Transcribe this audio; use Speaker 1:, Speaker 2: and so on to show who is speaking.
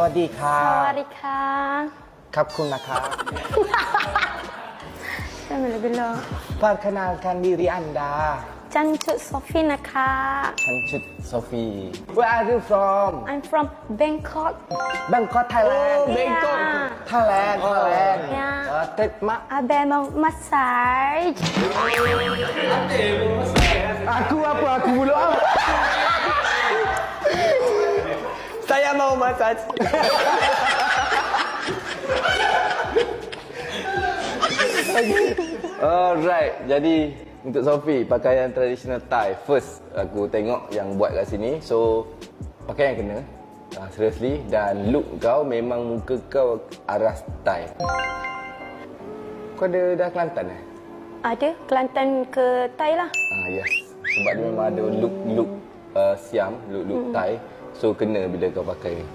Speaker 1: วัสดีค่ะ
Speaker 2: สวัสดีค่ะ
Speaker 1: ครับคุณนะคะ
Speaker 2: Alhamdulillah.
Speaker 1: Perkenalkan diri Anda.
Speaker 2: Cancut Sofiนะคะ
Speaker 1: Cancut Sofi. Where are you from?
Speaker 2: I'm from Bangkok.
Speaker 1: Bangkok, Thailand.
Speaker 2: Oh, Bangkok.
Speaker 1: Thailand, Thailand.
Speaker 2: Yeah.
Speaker 1: Tet mak.
Speaker 2: Abang mau massage.
Speaker 1: Aku apa? Aku bulu apa?
Speaker 3: Saya mau massage. Alright, jadi untuk Sofi pakaian tradisional Thai first aku tengok yang buat kat sini. So pakai yang kena. Seriously, dan look kau memang muka kau aras Thai. Kau ada dah Kelantan eh?
Speaker 2: Ada Kelantan ke Thai lah.
Speaker 3: Yes. Sebab dia memang ada look Siam, look Thai. So kena bila kau pakai ni.